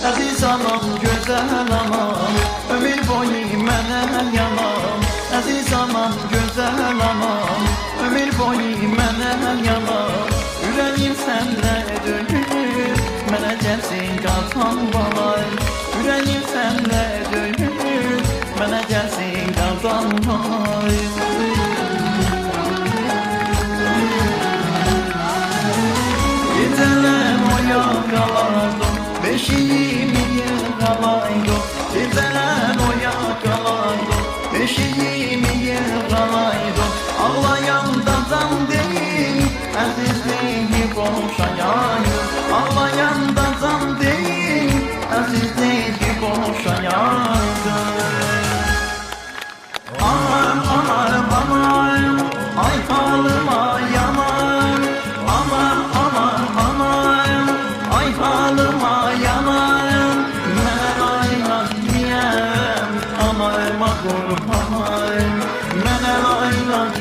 Aziz anam, güzel anam, ömür boyu mənə yanam. Aziz anam, güzel anam, ömür boyu mənə yanam. Ürəyim sənlə döyünür, mənə gəlsin qalxan balay. Ürəyim sənlə döyünür, mənə gəlsin qalxan balay. Gecələr oyaq qalardım, beşiyimi yığalaydım. Gecələr oyaq qalardım, beşiyimi yığalaydım. Ağlayanda can deyil, əzizliyi boşayayım. Ağlayanda can deyil, əzizliyi boşayayım. Aman aman aman, ay halıma yaman. Aman aman aman, ay halıma yaman. Mən aylak diyəm, anayma qurban. Mən aylak